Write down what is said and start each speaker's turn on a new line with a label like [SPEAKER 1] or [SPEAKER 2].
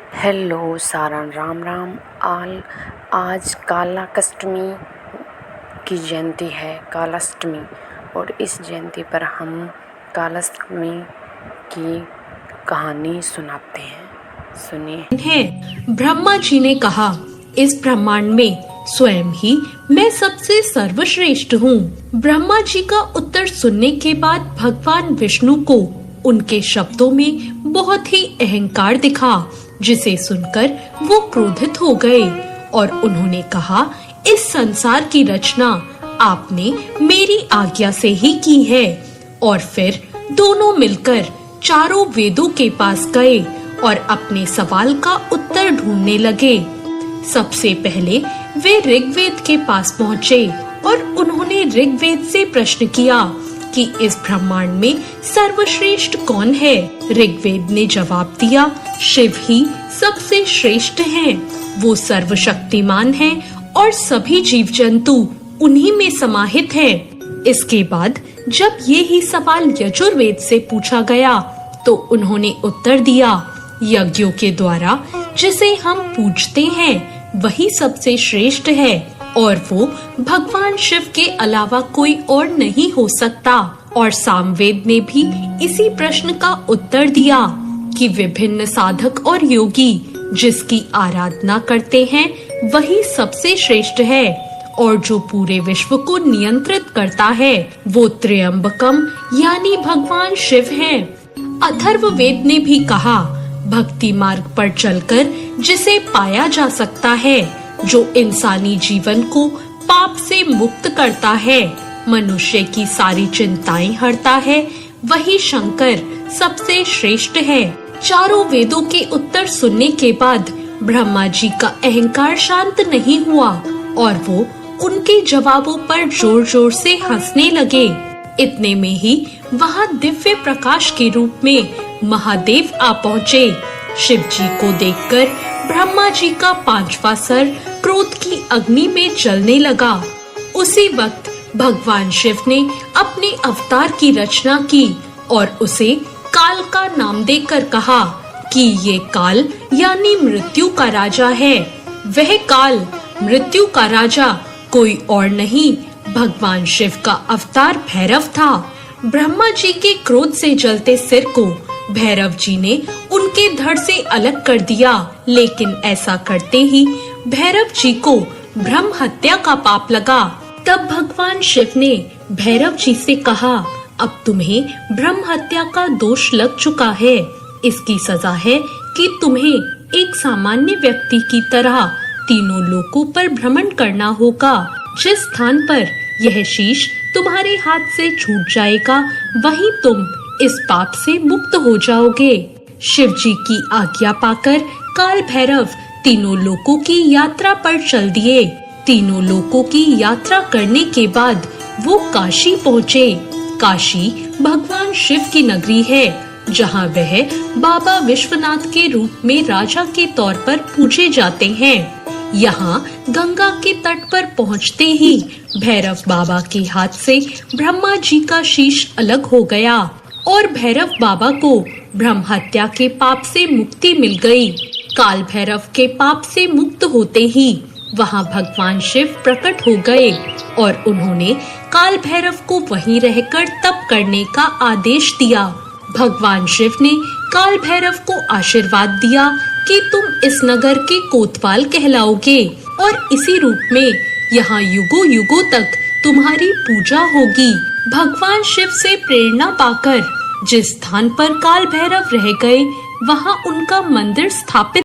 [SPEAKER 1] Hello Saran, Ram Ram. आज कालाष्टमी की जयंती है, कालाष्टमी। और इस जयंती पर हम कालाष्टमी की कहानी सुनाते हैं, सुनिए।
[SPEAKER 2] ब्रह्मा जी ने कहा, इस ब्रह्मांड में स्वयं ही मैं सबसे सर्वश्रेष्ठ हूँ। ब्रह्मा जी का उत्तर सुनने के बाद भगवान विष्णु को उनके शब्दों में बहुत ही अहंकार दिखा, जिसे सुनकर वो क्रोधित हो गए और उन्होंने कहा, इस संसार की रचना आपने मेरी आज्ञा से ही की है। और फिर दोनों मिलकर चारों वेदों के पास गए और अपने सवाल का उत्तर ढूंढने लगे। सबसे पहले वे ऋग्वेद के पास पहुँचे और उन्होंने ऋग्वेद से प्रश्न किया कि इस ब्रह्मांड में सर्वश्रेष्ठ कौन है। ऋग्वेद ने जवाब दिया, शिव ही सबसे श्रेष्ठ हैं। वो सर्वशक्तिमान हैं और सभी जीव जंतु उन्हीं में समाहित हैं। इसके बाद जब ये ही सवाल यजुर्वेद से पूछा गया तो उन्होंने उत्तर दिया, यज्ञों के द्वारा जिसे हम पूजते हैं वही सबसे श्रेष्ठ है और वो भगवान शिव के अलावा कोई और नहीं हो सकता। और सामवेद ने भी इसी प्रश्न का उत्तर दिया कि विभिन्न साधक और योगी जिसकी आराधना करते हैं वही सबसे श्रेष्ठ है और जो पूरे विश्व को नियंत्रित करता है वो त्र्यंबकम यानी भगवान शिव हैं। अथर्ववेद ने भी कहा, भक्ति मार्ग पर चलकर जिसे पाया जा सकता है, जो इंसानी जीवन को पाप से मुक्त करता है, मनुष्य की सारी चिंताएं हरता है, वही शंकर सबसे श्रेष्ठ है। चारों वेदों के उत्तर सुनने के बाद ब्रह्मा जी का अहंकार शांत नहीं हुआ और वो उनके जवाबों पर जोर जोर से हंसने लगे। इतने में ही वहाँ दिव्य प्रकाश के रूप में महादेव आ पहुँचे। शिव जी को देखकर ब्रह्मा जी का पांचवा सर क्रोध की अग्नि में जलने लगा। उसी वक्त भगवान शिव ने अपने अवतार की रचना की और उसे काल का नाम देकर कहा कि ये काल यानी मृत्यु का राजा है। वह काल, मृत्यु का राजा कोई और नहीं, भगवान शिव का अवतार भैरव था। ब्रह्मा जी के क्रोध से जलते सिर को भैरव जी ने उनके धड़ से अलग कर दिया, लेकिन ऐसा करते ही भैरव जी को ब्रह्म हत्या का पाप लगा। तब भगवान शिव ने भैरव जी से कहा, अब तुम्हें ब्रह्म हत्या का दोष लग चुका है। इसकी सजा है कि तुम्हें एक सामान्य व्यक्ति की तरह तीनों लोकों पर भ्रमण करना होगा। जिस स्थान पर यह शीश तुम्हारे हाथ से छूट जाएगा, वहीं तुम इस पाप से मुक्त हो जाओगे। शिव जी की आज्ञा पाकर काल भैरव तीनों लोकों की यात्रा पर चल दिए। तीनों लोकों की यात्रा करने के बाद वो काशी पहुँचे। काशी भगवान शिव की नगरी है, जहाँ वह बाबा विश्वनाथ के रूप में राजा के तौर पर पूजे जाते हैं। यहाँ गंगा के तट पर पहुँचते ही भैरव बाबा के हाथ से ब्रह्मा जी का शीश अलग हो गया और भैरव बाबा को ब्रह्म हत्या के पाप से मुक्ति मिल गई। काल भैरव के पाप से मुक्त होते ही वहाँ भगवान शिव प्रकट हो गए और उन्होंने काल भैरव को वहीं रहकर तप करने का आदेश दिया। भगवान शिव ने काल भैरव को आशीर्वाद दिया कि तुम इस नगर के कोतवाल कहलाओगे और इसी रूप में यहाँ युगों युगों तक तुम्हारी पूजा होगी। भगवान शिव से प्रेरणा पाकर जिस स्थान पर काल भैरव रह गए, वहाँ उनका मंदिर स्थापित